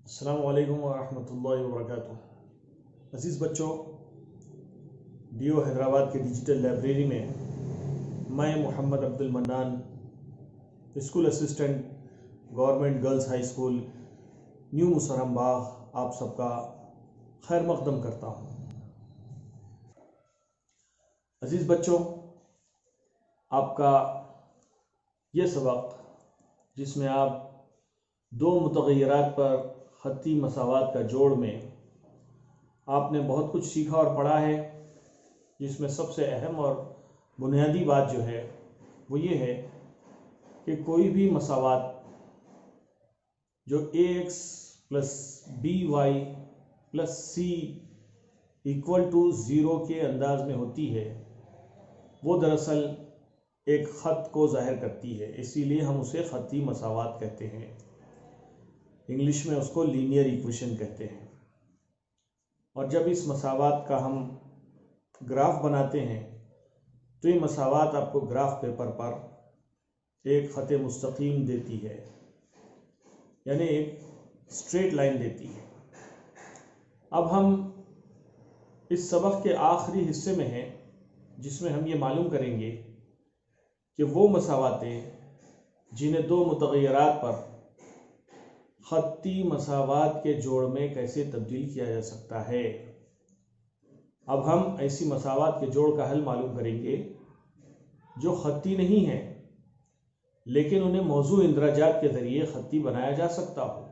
अस्सलामु अलैकुम वरहमतुल्लाहि वबरकातुहू। अज़ीज़ बच्चों, डीओ हैदराबाद के डिजिटल लाइब्रेरी में मैं Mohammad Abdul Mannan, school assistant, government girls high school, new Musarram Bagh, आप सबका खैर मकदम करता हूँ। अज़ीज़ बच्चों, आपका ये सबक जिसमें आप दो मुतग़य्यरात पर ख़त्ती मसावात का जोड़ में आपने बहुत कुछ सीखा और पढ़ा है, जिसमें सबसे अहम और बुनियादी बात जो है वो ये है कि कोई भी मसावात जो ax plus by plus c equal to 0 के अंदाज में होती है, वो दरअसल एक ख़त को ज़ाहिर करती है। इसीलिए हम उसे ख़त्ती मसावात कहते हैं। इंग्लिश में उसको लीनियर इक्वेशन कहते हैं। और जब इस मसावात का हम ग्राफ बनाते हैं तो ये मसावात आपको ग्राफ पेपर पर एक ख़त मुस्तकीम देती है, यानी एक स्ट्रेट लाइन देती है। अब हम इस सबक के आखिरी हिस्से में हैं, जिसमें हम ये मालूम करेंगे कि वो मसावातें जिन्हें दो मुतग़य्यरात पर ख़त्ती मसावात के जोड़ में कैसे तब्दील किया जा सकता है। अब हम ऐसी मसावात के जोड़ का हल मालूम करेंगे जो ख़त्ती नहीं है, लेकिन उन्हें मौजू इंदराजात के ज़रिए ख़त्ती बनाया जा सकता हो।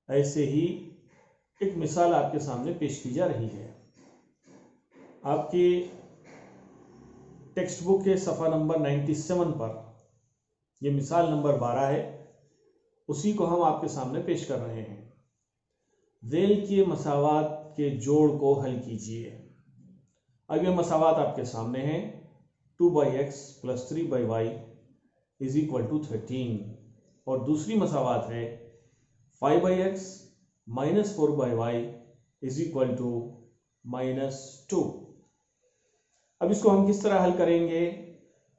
ऐसे ही एक मिसाल आपके सामने पेश की जा रही है। आपकी टेक्स्ट बुक के सफ़ा नंबर 97 पर यह मिसाल नंबर 12 है, उसी को हम आपके सामने पेश कर रहे हैं। ज़ैल के मसावात के जोड़ को हल कीजिए। अब ये मसावात आपके सामने हैं। 2/x plus 3/y is equal to 13, और दूसरी मसावात है 5/x minus 4/y is equal to -2। अब इसको हम किस तरह हल करेंगे,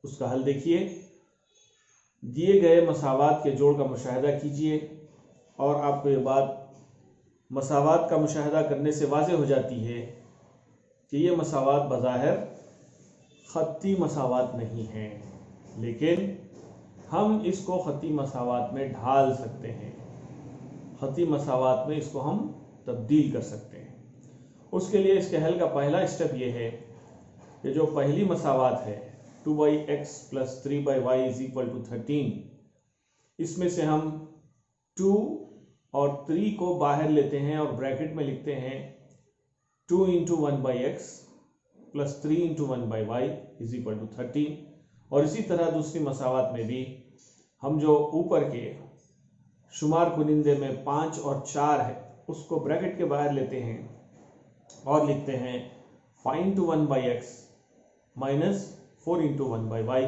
उसका हल देखिए। दिए गए मसावात के जोड़ का मुशाहिदा कीजिए और आपको ये बात मसावात का मुशाहिदा करने से वाज़ेह हो जाती है कि ये मसावात बज़ाहिर ख़त्ती मसावात नहीं हैं, लेकिन हम इसको ख़त्ती मसावात में ढाल सकते हैं। ख़त्ती मसावात में इसको हम तब्दील कर सकते हैं। उसके लिए इसके हल का पहला स्टेप ये है कि जो पहली मसावात है 2/x plus 3/y is equal to 13, इसमें से हम 2 और 3 को बाहर लेते हैं और ब्रैकेट में लिखते हैं 2 into 1/x plus 3 into 1/y is equal to 13। और इसी तरह दूसरी मसावात में भी हम जो ऊपर के शुमार कुनिंदे में 5 और 4 है, उसको ब्रैकेट के बाहर लेते हैं और लिखते हैं 5 into 1/x minus 4 into 1/y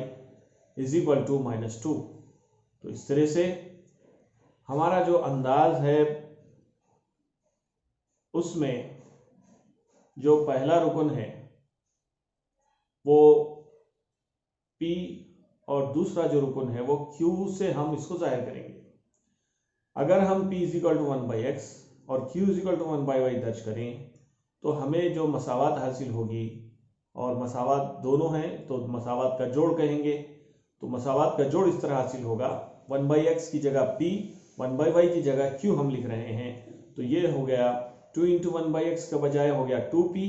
is equal to -2। तो इस तरह से हमारा जो अंदाज है उसमें जो पहला रुकन है वो P और दूसरा जो रुकन है वो Q से हम इसको जाहिर करेंगे। अगर हम P is equal to 1/x और Q is equal to 1/y दर्ज करें तो हमें जो मसावात हासिल होगी, और मसावात दोनों हैं तो मसावात का जोड़ कहेंगे। तो मसावात का जोड़ इस तरह हासिल होगा, 1/x की जगह P, 1/y की जगह Q हम लिख रहे हैं। तो ये हो गया 2 इंटू 1/x के बजाय हो गया 2P,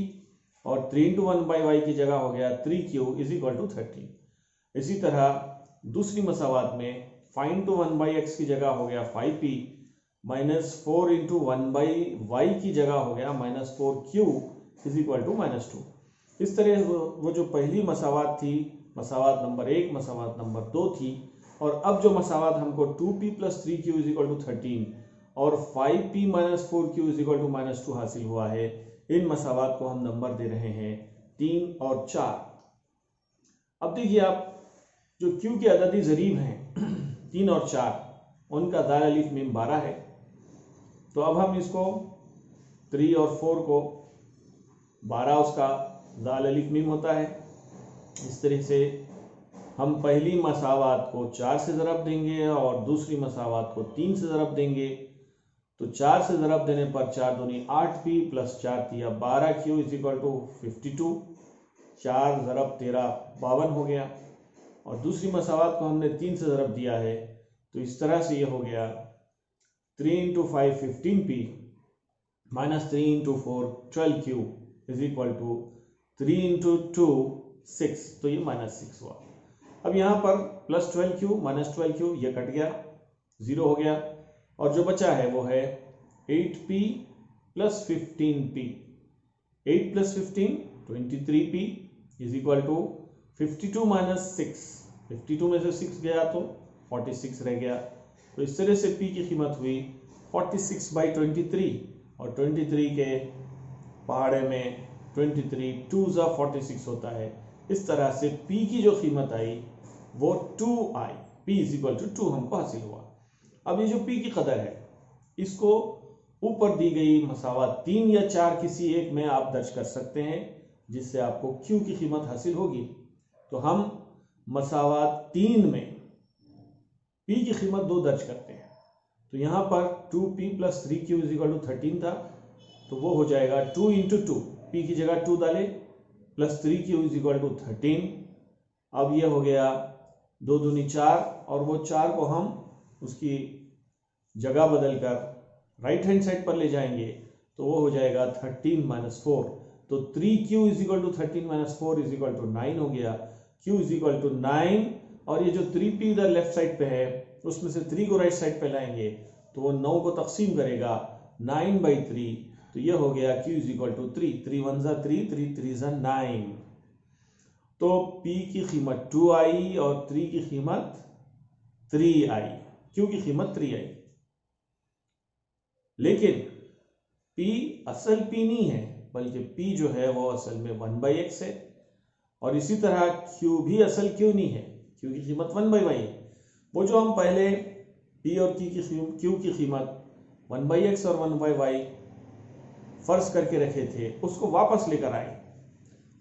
और 3 इंटू 1/y की जगह हो गया 3Q इज इक्वल टू 13। इसी तरह दूसरी मसावात में 5 इंटू 1/x की जगह हो गया 5P, माइनस 4 इंटू 1/y की जगह हो गया -4Q इज इक्वल टू -2। इस तरह वो जो पहली मसावात थी, मसावात नंबर 1, मसावात नंबर 2 थी, और अब जो मसावात हमको 2P plus 3Q is equal to 13 और 5P minus 4Q is equal to -2 हासिल हुआ है, इन मसावात को हम नंबर दे रहे हैं 3 और 4। अब देखिए आप, जो Q के अददी ज़रीब हैं 3 और 4, उनका दाल अलिफ मीम 12 है। तो अब हम इसको 3 और 4 को 12 उसका दाल अलिफ मीम होता है। इस तरह से हम पहली मसावात को 4 से ज़रब देंगे और दूसरी मसावात को 3 से ज़रब देंगे, तो 4 से ज़रब देने पर 4 दूनी 8p प्लस 4 तिया 12q इज इक्वल टू 52। 4 ज़रब 13 52 हो गया। और दूसरी मसावत को हमने 3 से ज़रब दिया है, तो इस तरह से ये हो गया 3 into 5 15p minus 3 into 4 12q is equal to 3 into 2 6, तो ये -6 हुआ। अब यहाँ पर प्लस 12q माइनस 12q ये कट गया, 0 हो गया, और जो बचा है वो है 8p plus 15p। 8 plus 15 23p is equal to 52 minus 6। 52 में से 6 गया तो 46 रह गया। तो इस तरह से p की कीमत हुई 46/23, और 23 के पहाड़े में 23 2 ज़ा 46 होता है। इस तरह से p की जो कीमत आई वो 2 आई। p इज इक्वल टू 2 हमको हासिल हुआ। अब ये जो p की कदर है, इसको ऊपर दी गई मसावत 3 या 4 किसी एक में आप दर्ज कर सकते हैं, जिससे आपको q की कीमत हासिल होगी। तो हम मसावत 3 में p की कीमत 2 दर्ज करते हैं। तो यहाँ पर 2p plus 3q is equal to 13 था, तो वो हो जाएगा 2 इंटू 2, p की जगह 2 डाले plus 3q is equal to 13। अब ये हो गया 2 दूनी 4, और वो 4 को हम उसकी जगह बदल कर राइट हैंड साइड पर ले जाएंगे, तो वो हो जाएगा 13 माइनस 4। तो 3q is equal to 13 minus 4 is equal to 9 हो गया। q इज इक्वल टू 9, और ये जो 3p इधर लेफ्ट साइड पे है उसमें से 3 को राइट साइड पे लाएंगे, तो वो 9 को तकसीम करेगा 9/3, तो ये हो गया q इज इक्वल टू 3। 3 1 ज़ा 3, 3 3 ज़ा 9। तो p की कीमत 2 आई और 3 की कीमत 3 आई, q की कीमत 3 आई। लेकिन p असल p नहीं है, बल्कि p जो है वो असल में 1/x है, और इसी तरह q भी असल q नहीं है, q की कीमत 1/y है। वो जो हम पहले p और q की कीमत 1/x और 1/y फर्ज करके रखे थे, उसको वापस लेकर आए,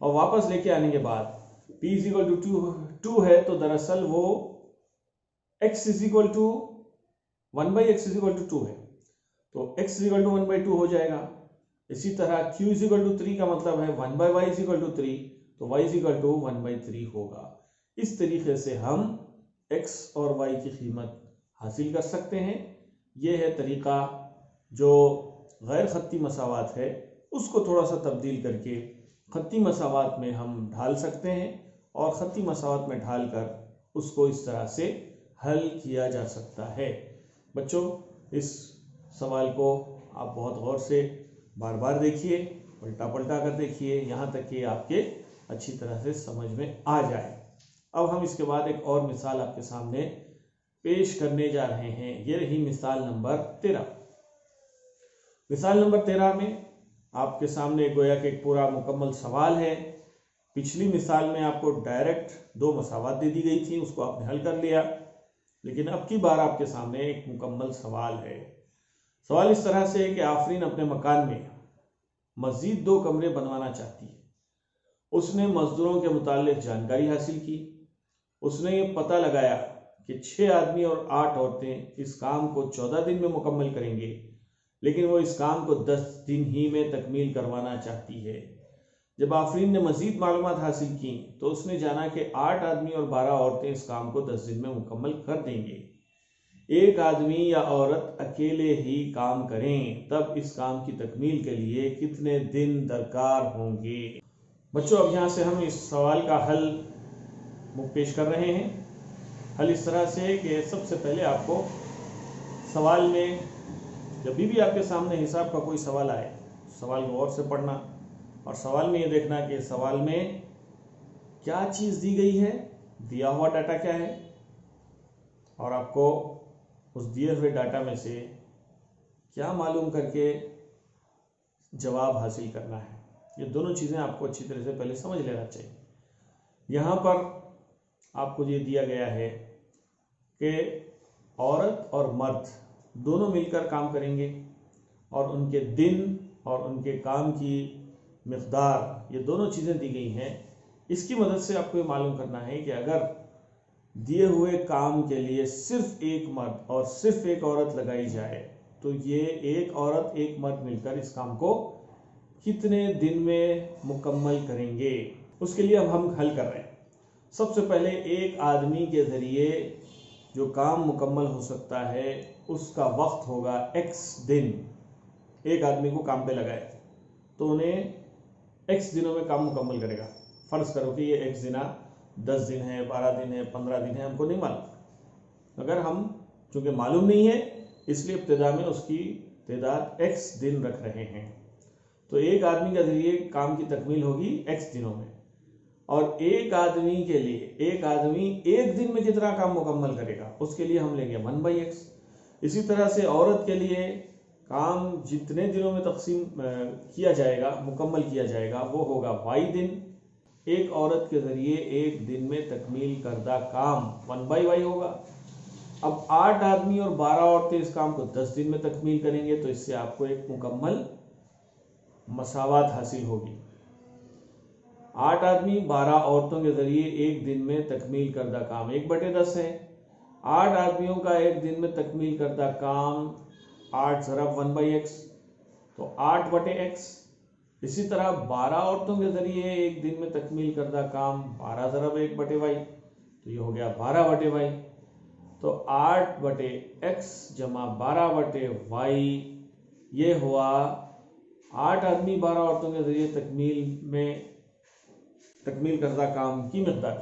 और वापस लेके आने के बाद p इज इक्वल टू 2 है, तो दरअसल वो x is equal to 1/x is equal to 2 है, तो x इज इक्वल टू 1/2 हो जाएगा। इसी तरह q इज इक्वल टू 3 का मतलब है 1/y इज इक्वल टू 3, तो y इज इक्वल टू 1/3 होगा। इस तरीके से हम x और y की कीमत हासिल कर सकते हैं। यह है तरीका जो गैर खत्ती मसावत है उसको थोड़ा सा तब्दील करके खत्ती मसावत में हम ढाल सकते हैं, और खत्ती मसावत में ढाल कर उसको इस तरह से हल किया जा सकता है। बच्चों, इस सवाल को आप बहुत गौर से बार बार देखिए, उल्टा पलटा कर देखिए, यहाँ तक कि आपके अच्छी तरह से समझ में आ जाए। अब हम इसके बाद एक और मिसाल आपके सामने पेश करने जा रहे हैं। ये रही मिसाल नंबर 13। मिसाल नंबर 13 में आपके सामने गोया कि एक पूरा मुकम्मल सवाल है। पिछली मिसाल में आपको डायरेक्ट 2 मसावत दे दी गई थी, उसको आपने हल कर लिया, लेकिन अब की बार आपके सामने एक मुकम्मल सवाल है। सवाल इस तरह से है कि आफरीन अपने मकान में मज़ीद 2 कमरे बनवाना चाहती है। उसने मजदूरों के मुताल्लिक जानकारी हासिल की। उसने ये पता लगाया कि 6 आदमी और 8 औरतें इस काम को 14 दिन में मुकम्मल करेंगे, लेकिन वो इस काम को 10 दिन ही में तकमील करवाना चाहती है। जब आफरीन ने मज़ीद मालूमात हासिल की तो उसने जाना कि 8 आदमी और 12 औरतें इस काम को 10 दिन में मुकम्मल कर देंगे। एक आदमी या औरत अकेले ही काम करें, तब इस काम की तकमील के लिए कितने दिन दरकार होंगे। बच्चों, अब यहाँ से हम इस सवाल का हल पेश कर रहे हैं। हल इस तरह से है कि सबसे पहले आपको सवाल में जब भी आपके सामने हिसाब का कोई सवाल आए, सवाल गौर से पढ़ना, और सवाल में ये देखना कि सवाल में क्या चीज़ दी गई है, दिया हुआ डाटा क्या है, और आपको उस दिए हुए डाटा में से क्या मालूम करके जवाब हासिल करना है। ये दोनों चीज़ें आपको अच्छी तरह से पहले समझ लेना चाहिए। यहाँ पर आपको ये दिया गया है कि औरत और मर्द दोनों मिलकर काम करेंगे, और उनके दिन और उनके काम की मिक़दार, ये दोनों चीज़ें दी गई हैं। इसकी मदद से आपको ये मालूम करना है कि अगर दिए हुए काम के लिए सिर्फ एक मर्द और सिर्फ एक औरत लगाई जाए तो तो ये एक औरत एक मर्द मिलकर इस काम को कितने दिन में मुकम्मल करेंगे, उसके लिए अब हम हल कर रहे हैं। सबसे पहले एक आदमी के ज़रिए जो काम मुकम्मल हो सकता है उसका वक्त होगा x दिन। एक आदमी को काम पे लगाए तो उन्हें x दिनों में काम मुकम्मल करेगा। फ़र्ज़ करो कि ये x दिना 10 दिन है, 12 दिन है, 15 दिन है, हमको नहीं मालूम। अगर हम चूँकि मालूम नहीं है इसलिए इब्तिदा में उसकी तादाद x दिन रख रहे हैं। तो एक आदमी के ज़रिए काम की तकमील होगी x दिनों में, और एक आदमी के लिए एक आदमी एक दिन में कितना काम मुकम्मल करेगा उसके लिए हम लेंगे 1/x। इसी तरह से औरत के लिए काम जितने दिनों में तकसीम किया जाएगा, मुकम्मल किया जाएगा, वो होगा y दिन। एक औरत के ज़रिए एक दिन में तकमील करदा काम 1/y होगा। अब 8 आदमी और 12 औरतें इस काम को 10 दिन में तकमील करेंगे, तो इससे आपको एक मुकम्मल मसावात हासिल होगी। 8 आदमी 12 औरतों के ज़रिए एक दिन में तकमील करदा काम 1/10 है। 8 आदमियों का एक दिन में तकमील करदा काम 8 ज़रब 1/x, तो 8/x। इसी तरह 12 औरतों के ज़रिए एक दिन में तकमील करदा काम 12 ज़रब 1/y, तो ये हो गया 12/y। तो 8/x जमा 12/y ये हुआ 8 आदमी 12 औरतों के ज़रिए तकमील करदा काम की मकदार,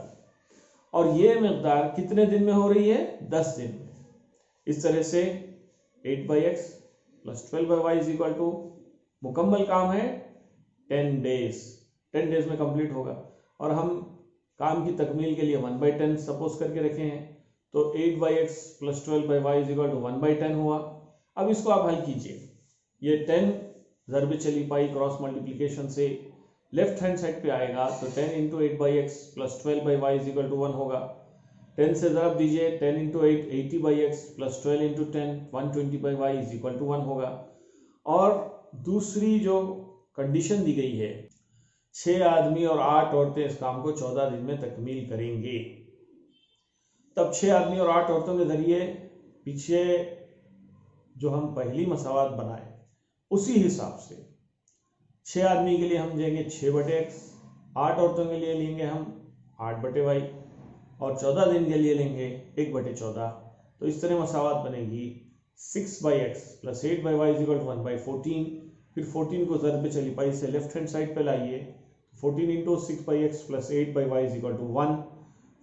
और ये मकदार कितने दिन में हो रही है? 10 दिन में। इस तरह से 8/x + 12/y is equal to मुकम्मल काम है 10 डेज। 10 डेज में कंप्लीट होगा, और हम काम की तकमील के लिए 1/10 सपोज करके रखे हैं, तो 8/x + 12/y is equal to 1/10 हुआ। अब इसको आप हल कीजिए। ये 10 ज़रब चली पाई क्रॉस मल्टीप्लिकेशन से लेफ्ट हैंड साइड पे आएगा, तो 10 × 8/x + 12/y is equal to 1 होगा। 10 से ज़रब दीजिए, 10 × 8 80/x + 12 × 10 120/y is equal to 1 होगा। और दूसरी जो कंडीशन दी गई है, 6 आदमी और 8 औरतें इस काम को 14 दिन में तकमील करेंगे। तब 6 आदमी और 8 औरतों के ज़रिए पीछे जो हम पहली मसावात बनाए उसी हिसाब से 6 आदमी के लिए हम लेंगे 6/x, 8 औरतों के लिए लेंगे हम 8/y, और 14 दिन के लिए लेंगे 1/14। तो इस तरह मसावात बनेगी 6/x + 8/y is equal to 1/14। फिर 14 को ज़रब चली पाई से लेफ्ट हैंड साइड पे लाइए, 14 × 6/x + 8/y is equal to 1।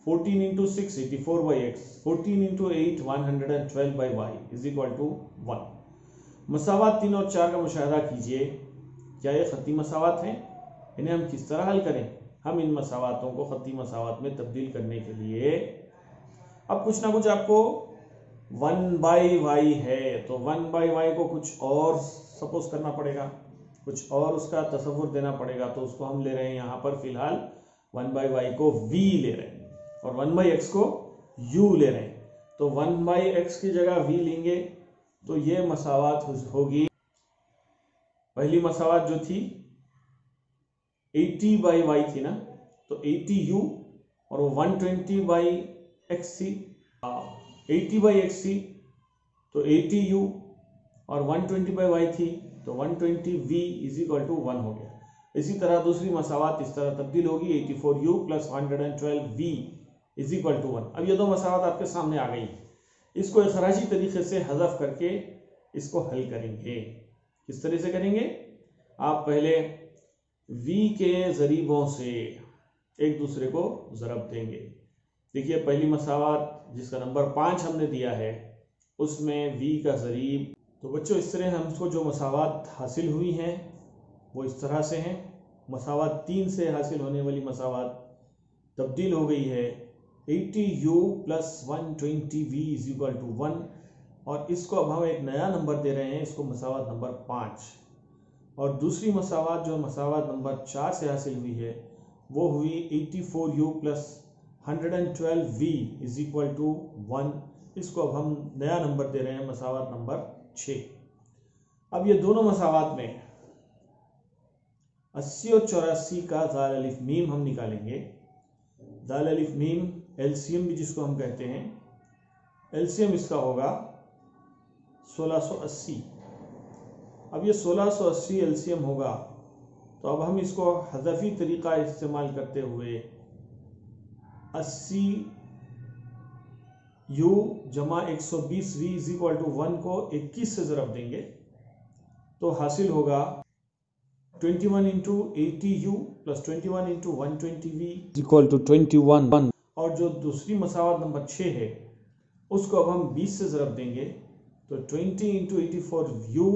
14 × 6 84/x, 14 × 8 112/y is equal to 1। मसावात 3 और 4 का मुशाहदा कीजिए। क्या ये ख़त्ती मसावात हैं? इन्हें हम किस तरह हल करें? हम इन मसावातों को ख़त्ती मसावात में तब्दील करने के लिए अब कुछ ना कुछ आपको 1/y है, तो 1/y को कुछ और सपोज करना पड़ेगा, कुछ और उसका तसव्वुर देना पड़ेगा। तो उसको हम ले रहे हैं यहाँ पर फिलहाल 1/y को v ले रहे हैं, और 1/x को u ले रहे हैं। तो 1/x की जगह v लेंगे, तो ये मसावात होगी। पहली मसावात जो थी 80/y थी ना, तो 80u, और वो 120/x थी। 80/x थी तो 80u, और 120/y थी तो 120v इज इक्वल टू 1 हो गया। इसी तरह दूसरी मसावात इस तरह तब्दील होगी 84u + 112v is equal to 1। अब ये दो मसावात आपके सामने आ गई। इसको इखराजी तरीके से हज़फ करके इसको हल करेंगे। किस तरह से करेंगे? आप पहले v के ज़रीबों से एक दूसरे को ज़रब देंगे। देखिए पहली मसावात जिसका नंबर 5 हमने दिया है उसमें v का ज़रीब, तो बच्चों इस तरह हमको जो मसावात हासिल हुई हैं वो इस तरह से हैं। मसावात 3 से हासिल होने वाली मसावात तब्दील हो गई है 80u + 120v is equal to 1, और इसको अब हम एक नया नंबर दे रहे हैं, इसको मसावात नंबर 5। और दूसरी मसावात जो मसावात नंबर 4 से हासिल हुई है वो हुई 84u + 112v is equal to 1। इसको अब हम नया नंबर दे रहे हैं, मसावात नंबर 6। अब ये दोनों मसावात में 80 और 84 का ज़ाल अलिफ मीम हम निकालेंगे। ज़ाल अलिफ मीम एलसीएम भी जिसको हम कहते हैं, एलसीएम इसका होगा 1680। अब ये 1680 एलसीएम होगा, तो अब हम इसको हज़फी तरीका इस्तेमाल करते हुए 80 u जमा 120 v इज इक्वल टू 1 को 21 से ज़रब देंगे तो हासिल होगा 21 into 80 u plus 21 into 120 v equal to 21। और जो दूसरी मसावत नंबर 6 है उसको अब हम 20 से ज़रब देंगे तो 20 into 84 u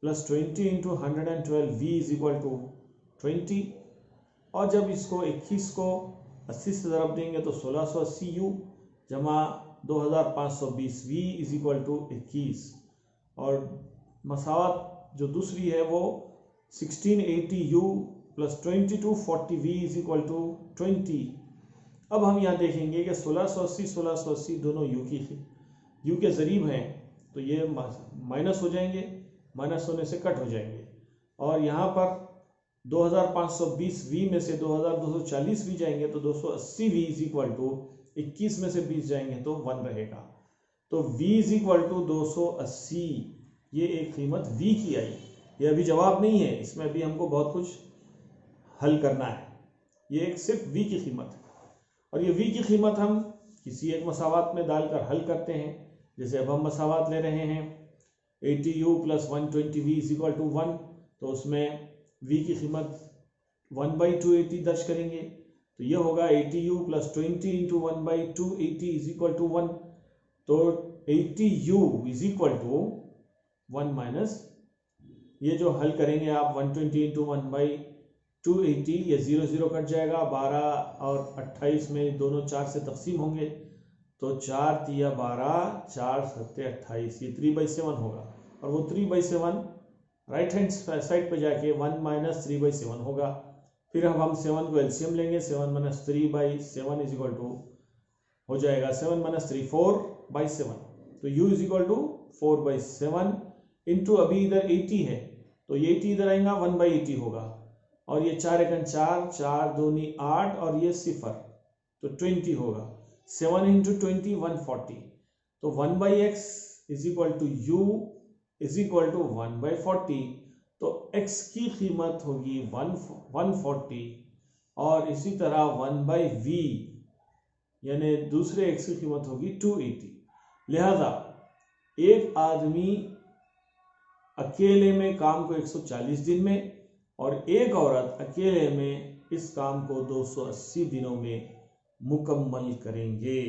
plus 20 into 112 v is equal to 20। और जब इसको 21 को 80 से ज़रब देंगे तो 1680 u जमा 2520 v इज इक्वल टू 21। और मसावत जो दूसरी है वो 1680 u plus 2240 v is equal to 20। अब हम यहाँ देखेंगे कि 1680 दोनों u के ज़रीब हैं, तो ये माइनस हो जाएंगे, माइनस होने से कट हो जाएंगे। और यहाँ पर 2520 v में से 2240 v जाएंगे तो 280 v इज इक्वल टू 21 में से 20 जाएंगे तो 1 रहेगा। तो v इज इक्वल टू 280, ये एक कीमत v की आई। ये अभी जवाब नहीं है, इसमें अभी हमको बहुत कुछ हल करना है। ये एक सिर्फ v की कीमत है और ये v की कीमत हम किसी एक मसावात में डालकर हल करते हैं। जैसे अब हम मसावात ले रहे हैं 80u plus 120v is equal to 1, तो उसमें v की कीमत 1/280 दर्ज करेंगे तो ये होगा 80u plus 20 into 1/280 is equal to 1। तो 80u is equal to 1 minus, ये जो हल करेंगे आप 120 इंटू 1/280, ये 0 0 कट जाएगा, 12 और 28 में दोनों 4 से तकसीम होंगे तो 4 तिया 12, 4 सत्ते 28, ये 3/7 होगा। और वो 3/7 राइट हैंड साइड पे जाके 1 माइनस 3/7 होगा। फिर अब हम 7 को एलसीएम लेंगे, 7 माइनस 3/7 इज इक्वल टू हो जाएगा 7 माइनस 3 4/7, तो u is equal to 4/7 into अभी इधर 80 है तो ये 80 इधर आएगा 1/80 होगा। और ये 4 एकन 4, 4 दूनी 8 और ये 0 तो 20 होगा। 7 इंटू 20 140, तो 1/x is equal to u is equal to 1/40, तो x की कीमत होगी 140 और इसी तरह 1/v यानी दूसरे x की कीमत होगी 280। लिहाजा एक आदमी अकेले में काम को 140 दिन में और एक औरत अकेले में इस काम को 280 दिनों में मुकम्मल करेंगे।